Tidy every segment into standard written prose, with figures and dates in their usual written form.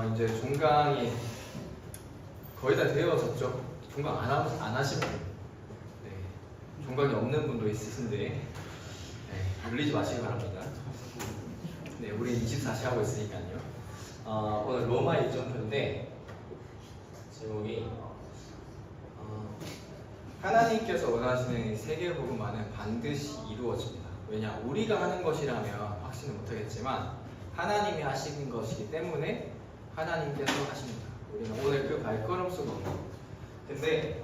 이제 종강이 거의 다 되어졌죠. 종강 안 하신 분, 네. 종강이 없는 분도 있으신데 네, 놀리지 마시기 바랍니다. 네, 우리 24시 하고 있으니까요. 오늘 로마 1점표인데 제목이 하나님께서 원하시는 세계복음화는 반드시 이루어집니다. 왜냐? 우리가 하는 것이라면 확신을 못하겠지만 하나님이 하시는 것이기 때문에 하나님께서 하십니다. 우리는 오늘 그 발걸음 속에 근데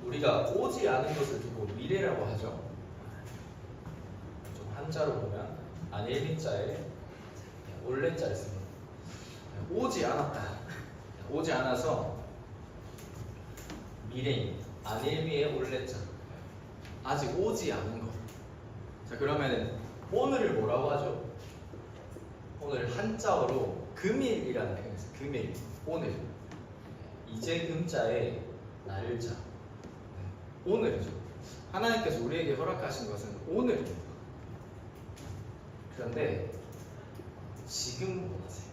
우리가 오지 않은 것을 두고 미래라고 하죠. 좀 한자로 보면 안일민자에 올레자를 씁니다. 오지 않았다. 오지 않아서 미래인 안일미의 올레자 아직 오지 않은 것. 자, 그러면 오늘을 뭐라고 하죠? 오늘 한자어로 금일이라는 표현이 있어요. 금일, 오늘. 이제 금자에 날자. 오늘이죠. 하나님께서 우리에게 허락하신 것은 오늘입니다. 그런데 지금 원하세요.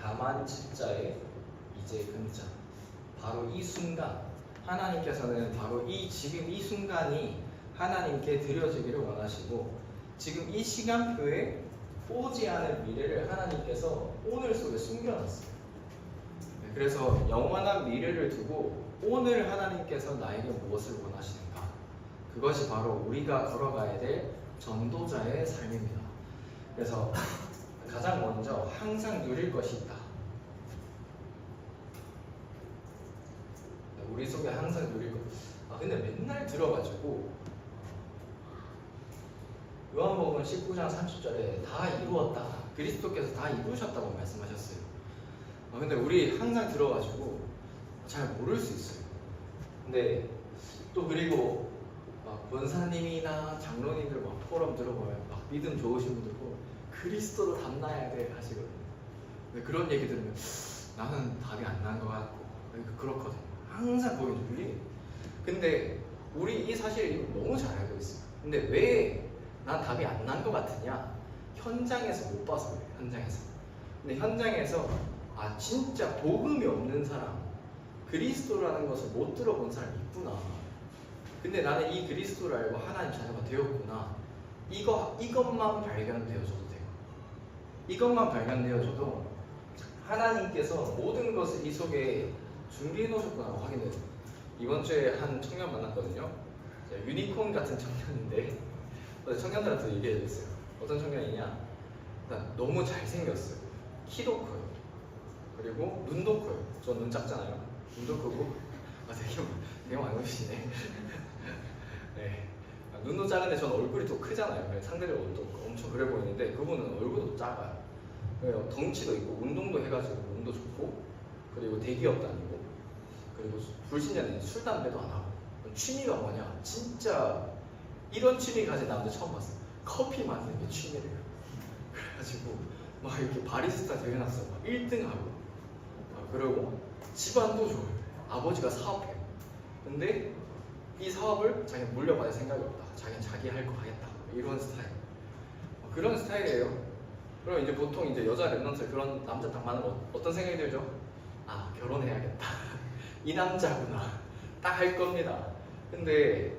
다만 칠자에 이제 금자. 바로 이 순간 하나님께서는 바로 지금 이 순간이 하나님께 드려지기를 원하시고 지금 이 시간표에 오지 않을 미래를 하나님께서 오늘 속에 숨겨놨어요. 그래서 영원한 미래를 두고 오늘 하나님께서 나에게 무엇을 원하시는가, 그것이 바로 우리가 걸어가야 될 전도자의 삶입니다. 그래서 가장 먼저 항상 누릴 것이 있다. 우리 속에 항상 누릴 것. 근데 맨날 들어가지고 요한복음 19장 30절에 다 이루었다. 그리스도께서 다 이루셨다고 말씀하셨어요. 근데 우리 항상 들어가지고 잘 모를 수 있어요. 근데 또 그리고 막 권사님이나 장로님들 막 포럼 들어보면 막 믿음 좋으신 분들 보고 그리스도로 담나야 돼 하시거든요. 근데 그런 얘기 들으면 나는 답이 안 난 것 같고 그렇거든요. 항상 거기 눌리. 근데 우리 이 사실을 너무 잘 알고 있어요. 근데 왜 난 답이 안 난 것 같으냐? 현장에서 못 봐서 그래요. 현장에서. 근데 현장에서 진짜 복음이 없는 사람, 그리스도라는 것을 못 들어본 사람이 있구나. 근데 나는 이 그리스도를 알고 하나님 자녀가 되었구나. 이것만 발견되어줘도 돼요. 이것만 발견되어줘도 하나님께서 모든 것을 이 속에 준비해 놓으셨구나 확인해요. 이번 주에 한 청년 만났거든요. 유니콘 같은 청년인데 청년들한테 얘기해줬어요. 어떤 청년이냐? 일단 너무 잘생겼어요. 키도 커요. 그리고 눈도 커요. 저 눈 작잖아요. 눈도 크고 되게 많이 오시네. 네. 눈도 작은데 전 얼굴이 또 크잖아요. 상대적으로 또 엄청 그래 보이는데 그분은 얼굴도 작아요. 덩치도 있고 운동도 해가지고 몸도 좋고 그리고 대기업도 아니고 그리고 불신자는 술 담배도 안 하고 취미가 뭐냐? 진짜 이런 취미 가진 남자 처음 봤어요. 커피 만드는 게 취미래요. 그래가지고 막 이렇게 바리스타 대회 나서 막 1등하고 그리고 집안도 좋아요. 아버지가 사업해요. 근데 이 사업을 자기는 물려받을 생각이 없다. 자기는 자기 할 거 하겠다. 이런 스타일. 그런 스타일이에요. 그럼 이제 보통 이제 여자 랩런트 그런 남자 딱 만나면 어떤 생각이 들죠? 결혼해야겠다. 이 남자구나. 딱 할 겁니다. 근데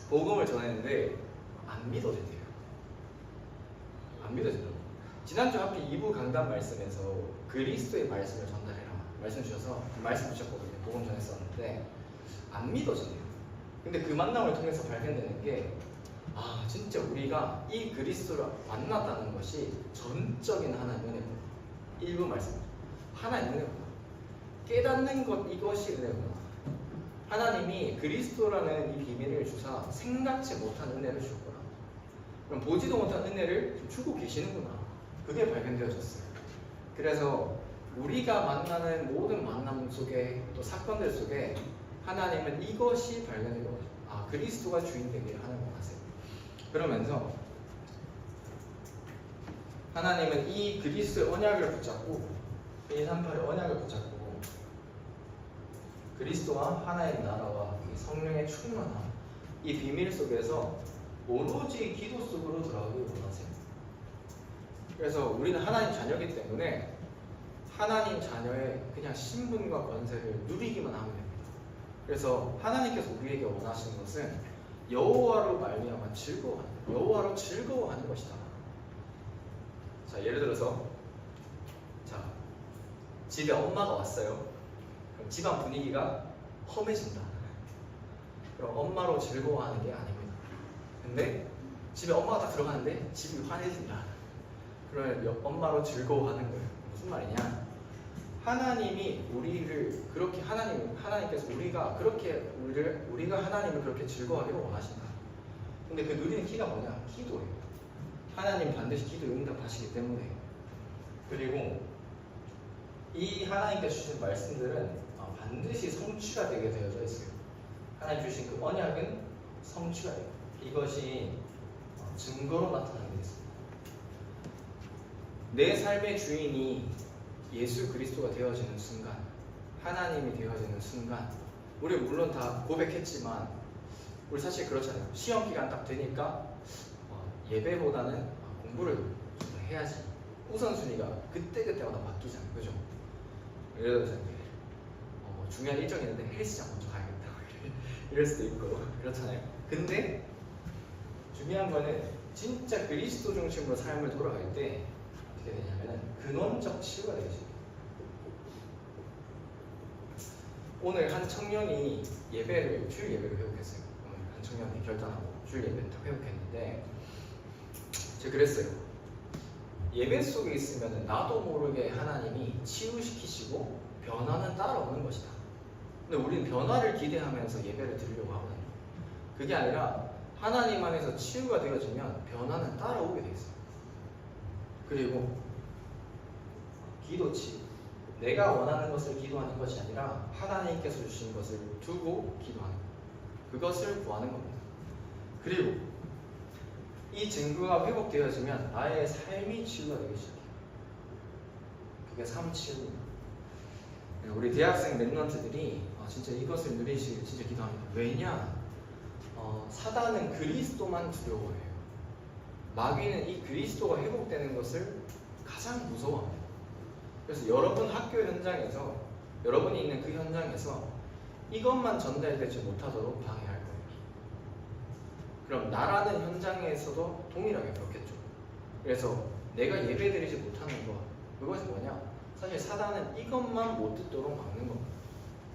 복음을 전했는데 안 믿어진대요. 안 믿어지더라고요. 지난주 학기 2부 강단 말씀에서 그리스도의 말씀을 전달해라 말씀 주셔서 말씀 주셨거든요. 복음 전했었는데 안 믿어지네요. 근데 그 만남을 통해서 발견되는 게 진짜 우리가 이 그리스도를 만났다는 것이 전적인 하나님의 은혜구나. 일부 말씀 하나님의 은혜구나. 깨닫는 것 이것이 은혜구나. 하나님이 그리스도라는 이 비밀을 주사 생각지 못한 은혜를 주셨구나. 그럼 보지도 못한 은혜를 주고 계시는구나. 그게 발견되어졌어요. 그래서 우리가 만나는 모든 만남 속에 또 사건들 속에 하나님은 이것이 발견되고 그리스도가 주인 되기를 하나님 원하세요. 그러면서 하나님은 이 그리스도의 언약을 붙잡고 138의 언약을 붙잡고 그리스도와 하나님 나라와 성령의 충만함 이 비밀 속에서 오로지 기도 속으로 들어가길 원하세요. 그래서 우리는 하나님 자녀이기 때문에 하나님 자녀의 그냥 신분과 권세를 누리기만 하면 됩니다. 그래서 하나님께서 우리에게 원하시는 것은 여호와로 말미암아 즐거워하는, 여호와로 즐거워하는 것이다. 자, 예를 들어서 자, 집에 엄마가 왔어요. 그럼 집안 분위기가 험해진다. 그럼 엄마로 즐거워하는 게 아닙니다. 근데 집에 엄마가 딱 들어가는데 집이 환해진다. 그러면 엄마로 즐거워하는 거예요. 무슨 말이냐? 하나님이 우리를 그렇게 하나님께서 우리가 하나님을 그렇게 즐거워하기를 원하신다. 근데 그 누리는 키가 뭐냐? 기도예요. 하나님 반드시 기도 응답하시기 때문에. 그리고 이 하나님께서 주신 말씀들은 반드시 성취가 되게 되어져 있어요. 하나님 주신 그 언약은 성취가 돼요. 이것이 증거로 나타나게 있습니다. 내 삶의 주인이 예수 그리스도가 되어지는 순간, 하나님이 되어지는 순간, 우리 물론 다 고백했지만 우리 사실 그렇잖아요. 시험 기간 딱 되니까 예배보다는 공부를 좀 해야지. 우선순위가 그때그때마다 바뀌잖아요. 그죠? 예를 들어서 중요한 일정이 있는데 헬스장 먼저 가야겠다. 이럴 수도 있고 그렇잖아요. 근데 중요한 거는 진짜 그리스도 중심으로 삶을 돌아갈 때 어떻게 되냐면은 근원적 치유가 되죠. 오늘 한 청년이 주일 예배를 회복했어요. 오늘 한 청년이 결단하고 주일 예배를 딱 회복했는데 제가 그랬어요. 예배 속에 있으면 나도 모르게 하나님이 치유시키시고 변화는 따라오는 것이다. 근데 우리는 변화를 기대하면서 예배를 드리려고 하거든요. 그게 아니라 하나님 안에서 치유가 되어지면 변화는 따라오게 돼 있어요. 그리고 기도 치유. 내가 원하는 것을 기도하는 것이 아니라 하나님께서 주신 것을 두고 기도하는 것. 그것을 구하는 겁니다. 그리고 이 증거가 회복되어지면 나의 삶이 치유가 되기 시작해요. 그게 삶치유입니다. 우리 대학생 랩런트들이 진짜 이것을 누리시길 진짜 기도합니다. 왜냐? 사단은 그리스도만 두려워해요. 마귀는 이 그리스도가 회복되는 것을 가장 무서워합니다. 그래서 여러분 학교 현장에서, 여러분이 있는 그 현장에서 이것만 전달되지 못하도록 방해할 거예요. 그럼 나라는 현장에서도 동일하게 그렇겠죠. 그래서 내가 예배드리지 못하는 것, 그것이 뭐냐? 사실 사단은 이것만 못 듣도록 막는 겁니다.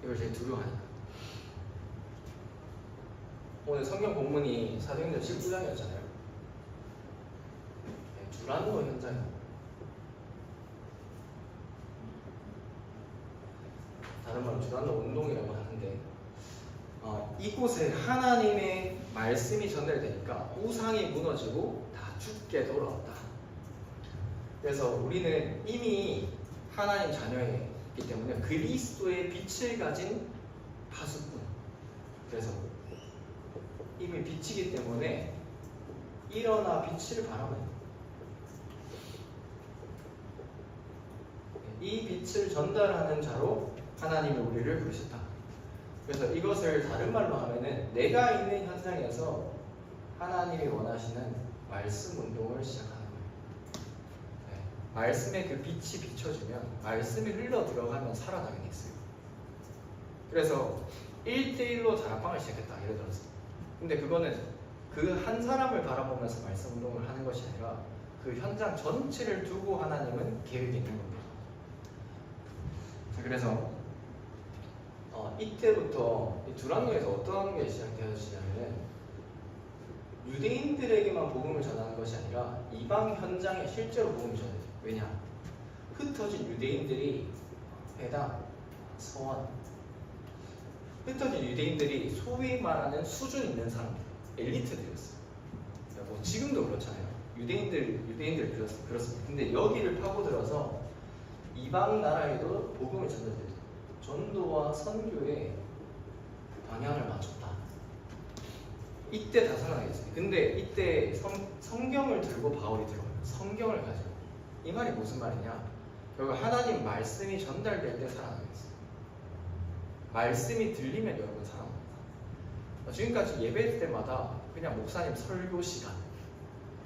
이걸 제일 두려워하니까. 오늘 성경 본문이 사도행전 19장이었잖아요. 두란노 현장이에요. 다른 말로 두란노 운동이라고 하는데 이곳에 하나님의 말씀이 전달되니까 우상이 무너지고 다 죽게 돌아왔다. 그래서 우리는 이미 하나님 자녀이기 때문에 그리스도의 빛을 가진 파수꾼. 그래서 이미 빛이기 때문에 일어나 빛을 바라보는, 이 빛을 전달하는 자로 하나님이 우리를 부르셨다. 그래서 이것을 다른 말로 하면은 내가 있는 현장에서 하나님이 원하시는 말씀 운동을 시작하는 거예요. 네. 말씀에 그 빛이 비춰지면 말씀이 흘러 들어가면 살아나게 돼 있어요. 그래서 1대1로 다락방을 시작했다. 예를 들어서. 근데 그거는 그 한 사람을 바라보면서 말씀 운동을 하는 것이 아니라 그 현장 전체를 두고 하나님은 계획이 있는 겁니다. 자, 그래서 이때부터 이 두란노에서 어떤 게 시작되어지냐면 유대인들에게만 복음을 전하는 것이 아니라 이방 현장에 실제로 복음을 전해요. 왜냐? 흩어진 유대인들이 회당, 서원, 흩어진 유대인들이 소위 말하는 수준 있는 사람들, 엘리트들이었어요. 뭐 지금도 그렇잖아요. 유대인들 그렇습니다. 근데 여기를 파고들어서 이방 나라에도 복음을 전달해요. 전도와 선교의 방향을 맞췄다. 이때 다 살아나겠어요. 근데 이때 성경을 들고 바울이 들어가요. 성경을 가지고. 이 말이 무슨 말이냐? 결국 하나님 말씀이 전달될 때 살아나겠어요. 말씀이 들리면 여러분 살아납니다. 지금까지 예배 때마다 그냥 목사님 설교 시간,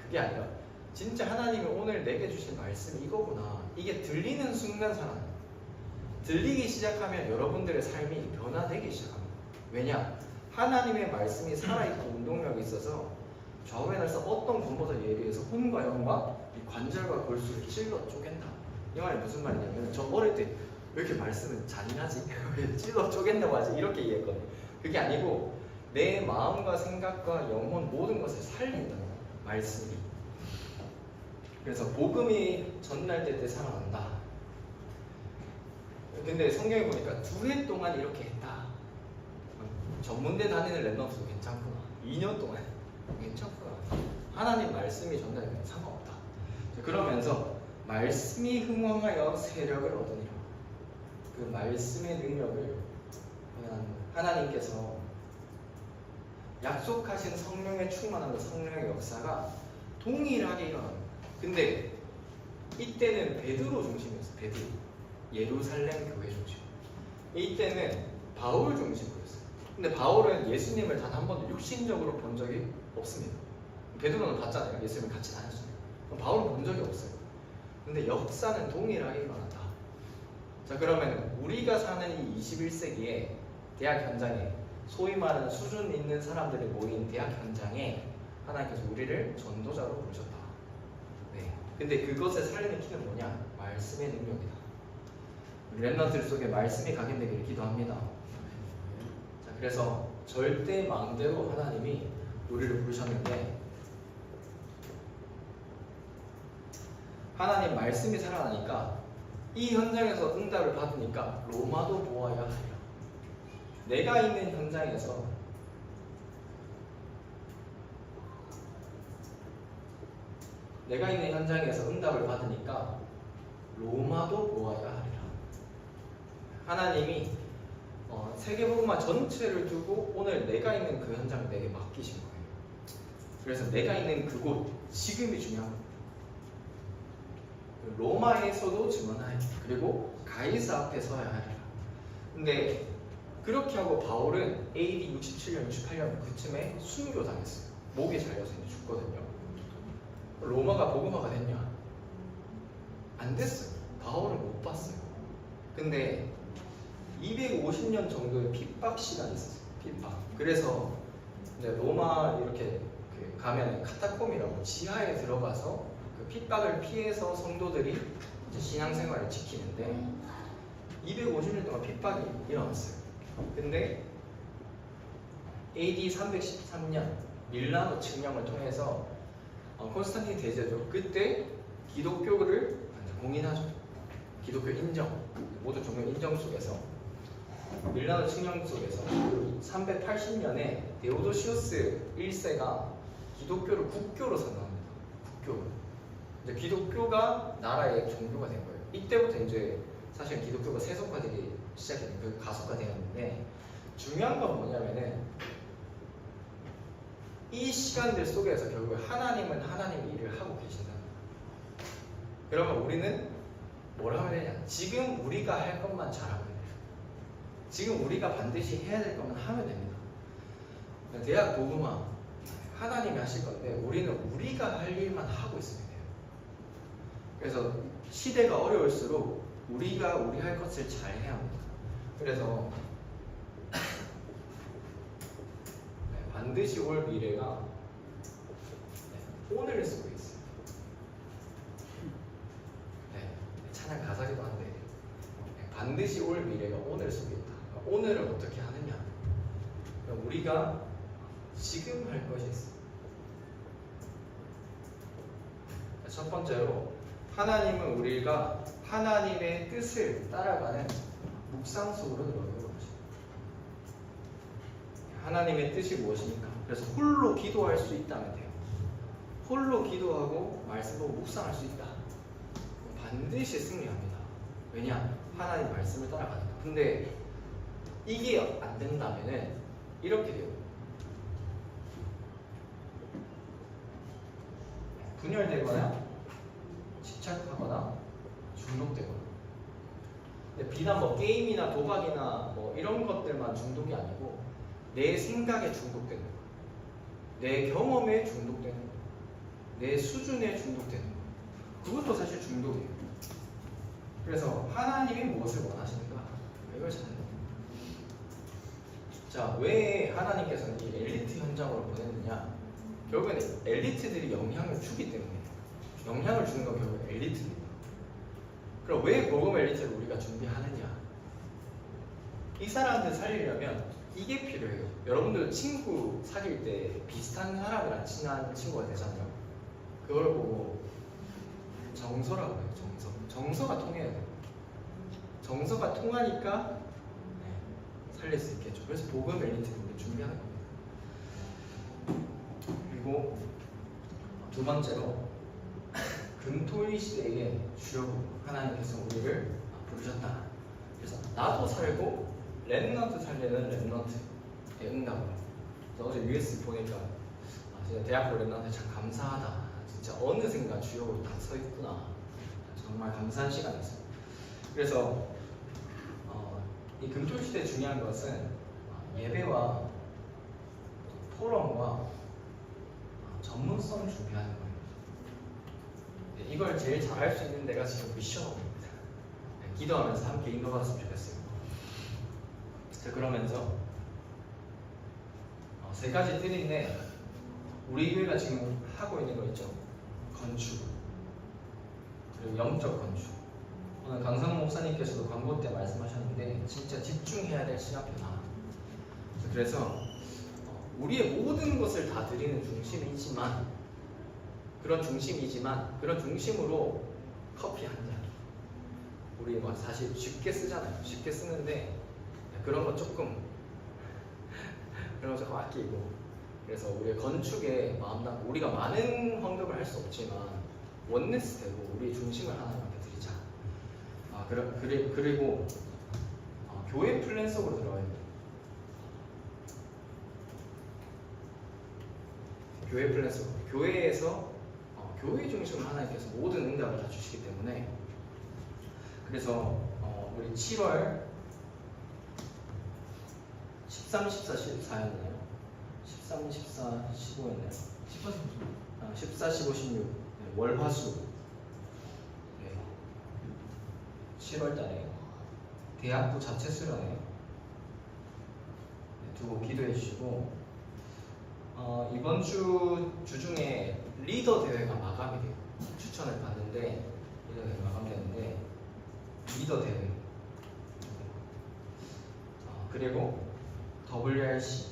그게 아니라 진짜 하나님이 오늘 내게 주신 말씀이 이거구나. 이게 들리는 순간 살아나요. 들리기 시작하면 여러분들의 삶이 변화되기 시작합니다. 왜냐? 하나님의 말씀이 살아있고 운동력이 있어서 좌우에 날서 어떤 권보다 예리해서 혼과 영과 이 관절과 골수를 찔러 쪼갠다. 이 말이 무슨 말이냐면 저 어릴 때 왜 이렇게 말씀은 잔인하지? 왜 찔러 쪼갠다고 하지? 이렇게 이해했거든요. 그게 아니고 내 마음과 생각과 영혼 모든 것을 살린다는 거예요. 말씀이. 그래서 복음이 전달될 때 살아난다. 근데 성경에 보니까 2해 동안 이렇게 했다. 전문대 다니는 랩런트도 괜찮구나. 2년 동안 괜찮구나. 하나님 말씀이 전달되면 상관없다. 그러면서 말씀이 흥왕하여 세력을 얻으니라. 그 말씀의 능력을 하나님께서 약속하신 성령의 충만함과 성령의 역사가 동일하게 일어납니다. 근데 이때는 베드로 중심이었어요. 베드로. 예루살렘 교회 중심. 이때는 바울 중심이었어요. 근데 바울은 예수님을 단 한 번도 육신적으로 본 적이 없습니다. 베드로는 봤잖아요. 예수님을 같이 다녔어요. 그럼 바울은 본 적이 없어요. 근데 역사는 동일하게 일어났다. 자, 그러면 우리가 사는 이 21세기에 대학 현장에 소위 말하는 수준 있는 사람들이 모인 대학 현장에 하나님께서 우리를 전도자로 부르셨다. 네. 근데 그것을 살리는 키는 뭐냐? 말씀의 능력이다. 렘넌트들 속에 말씀이 각인되기를 기도합니다. 자, 그래서 절대 마음대로 하나님이 우리를 부르셨는데 하나님 말씀이 살아나니까 이 현장에서 응답을 받으니까 로마도 보아야 하리라. 내가 있는 현장에서 응답을 받으니까 로마도 보아야 하리라. 하나님이 세계복음화 전체를 두고 오늘 내가 있는 그 현장을 내게 맡기신 거예요. 그래서 내가 있는 그곳 지금이 중요한 거예요. 로마에서도 증언하리. 그리고 가이사 앞에 서야 하리라. 근데 그렇게 하고 바울은 AD 67년, 68년 그쯤에 순교당했어요. 목이 잘려서 이제 죽거든요. 로마가 복음화가 됐냐? 안 됐어요. 바울을 못 봤어요. 근데 250년 정도의 핍박 시간이 있었어요. 핍박. 그래서 이제 로마 이렇게 가면 카타콤이라고 지하에 들어가서 그 핍박을 피해서 성도들이 이제 신앙생활을 지키는데 250년 동안 핍박이 일어났어요. 근데 AD 313년 밀라노 칙령을 통해서 콘스탄틴 대제죠. 그때 기독교를 공인하죠. 기독교 인정, 모두 종교 인정 속에서 밀라노 칙령 속에서 380년에 데오도시우스 1세가 기독교를 국교로 선언합니다. 국교로. 이제 기독교가 나라의 종교가 된 거예요. 이때부터 이제 사실 기독교가 세속화되기 시작했는데 그 가속화되었는데 중요한 건 뭐냐면은 이 시간들 속에서 결국 하나님은 하나님의 일을 하고 계신다. 그러면 우리는 뭘 하면 되냐? 지금 우리가 할 것만 잘하면 돼요. 지금 우리가 반드시 해야 될 것만 하면 됩니다. 대학 복음화 하나님이 하실 건데 우리는 우리가 할 일만 하고 있으면 돼요. 그래서 시대가 어려울수록 우리가 우리 할 것을 잘 해야 합니다. 그래서 반드시 올 미래가 오늘 속에 있어요. 찬양 가사기도 한데 반드시 올 미래가 오늘 속에 있다. 오늘을 어떻게 하느냐? 우리가 지금 할 것이 있어요. 첫 번째로 하나님은 우리가 하나님의 뜻을 따라가는 묵상 속으로 들어가는 것입니다. 하나님의 뜻이 무엇입니까? 그래서 홀로 기도할 수 있다면 돼요. 홀로 기도하고 말씀 보고 묵상할 수 있다. 반드시 승리합니다. 왜냐? 하나님 말씀을 따라가니까. 근데 이게 안 된다면은 이렇게 돼요. 분열되거나 집착하거나 중독되거나. 근데 비단 뭐 게임이나 도박이나 뭐 이런 것들만 중독이 아니고 내 생각에 중독되는 거예요. 내 경험에 중독되는 거예요. 내 수준에 중독되는 거. 그것도 사실 중독이에요. 그래서 하나님이 무엇을 원하시는가? 이걸 찾는 거예요. 자, 왜 하나님께서는 이 엘리트 현장으로 보냈느냐? 결국에는 엘리트들이 영향을 주기 때문에 영향을 주는 건 결국 엘리트입니다. 그럼 왜 복음 엘리트를 우리가 준비하느냐? 이 사람들 살리려면 이게 필요해요. 여러분들 친구 사귈 때 비슷한 사람이랑 친한 친구가 되잖아요. 그걸 보고 정서라고 해요. 정서가 통해야 돼요. 정서가 통하니까 살릴 수 있겠죠. 그래서 복음 엘리트를 우리 준비하는 겁니다. 그리고 두 번째로 금토일 시대에 주려고 하나님께서 우리를 부르셨다. 그래서 나도 살고 렘넌트 살리는 렘넌트의 응답을. 어제 US 보니까 진짜 대학교 렘넌트 참 감사하다. 진짜 어느샌가 주역으로 딱 서 있구나. 정말 감사한 시간이었어요. 그래서 이 금토일 시대에 중요한 것은 예배와 토론과 전문성 준비하는 거예요. 이걸 제일 잘할 수 있는 데가 지금 미션업입니다. 기도하면서 함께 인도받았으면 좋겠어요. 자, 그러면서 세 가지 틀인데 우리 교회가 지금 하고 있는 거 있죠. 건축 그리고 영적 건축. 오늘 강성 목사님께서도 광고 때 말씀하셨는데 진짜 집중해야 될 시간 변화. 그래서 우리의 모든 것을 다 드리는 중심이지만 그런 중심으로 커피 한 잔. 우리 사실 쉽게 쓰잖아요. 쉽게 쓰는데 그런 거 조금 아끼고. 그래서 우리의 건축에 마음 담고 우리가 많은 헌금을 할 수 없지만 원네스 되고 우리의 중심을 하나님께 드리자. 그리고 교회 플랜 속으로 들어가야 돼요. 교회 플랜 속으로. 교회에서 교회 중심으로 하나님께서 모든 응답을 다 주시기 때문에. 그래서 우리 7월 13, 14, 14였나요? 13, 14, 15였나요? 14, 15, 16 월화수 7월달에 대학부 자체 수련회 두고 기도해 주시고 이번 주 중에 리더 대회가 마감이 돼요. 추천을 받는데 리더 대회 마감되는데 리더 대회 그리고 WRC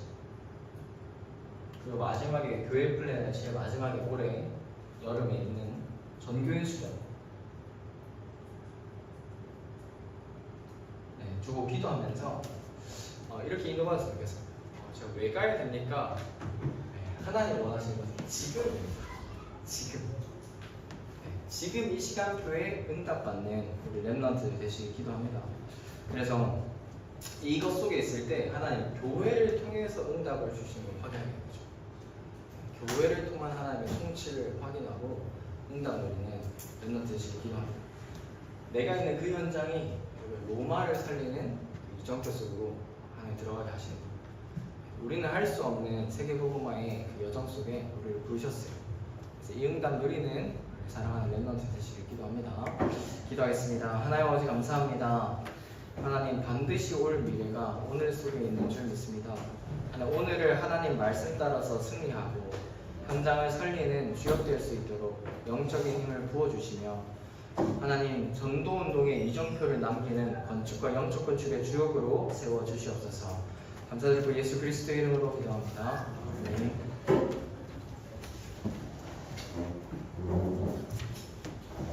그리고 마지막에 교회 플랜의 제일 마지막에 올해 여름에 있는 전교회 수련 주고 기도하면서 이렇게 인도받았으면 좋겠어요. 제가 왜 가야 됩니까? 하나님 원하시는 것은 지금입니다. 지금 이 시간표에 응답받는 우리 렘넌트 되시길 기도합니다. 그래서 이것 속에 있을 때 하나님 교회를 통해서 응답을 주시는 걸 확인하게 되죠. 교회를 통한 하나님의 통치를 확인하고 응답 누리는 렘넌트 되시길 기도합니다. 내가 있는 그 현장이 로마를 살리는 이정표 속으로 하나님 들어가게 하시는 거예요. 우리는 할 수 없는 세계복음화의 그 여정 속에 우리를 부르셨어요. 그래서 이 응답 누리는 사랑하는 렘넌트 되시길 기도합니다. 기도하겠습니다. 하나님 아버지 감사합니다. 하나님 반드시 올 미래가 오늘 속에 있는 줄 믿습니다. 오늘을 하나님 말씀 따라서 승리하고 현장을 살리는 주역 될 수 있도록 영적인 힘을 부어주시며 하나님 전도운동의 이정표를 남기는 건축과 영적 건축의 주역으로 세워주시옵소서. 감사드리고 예수 그리스도의 이름으로 기도합니다. 아멘.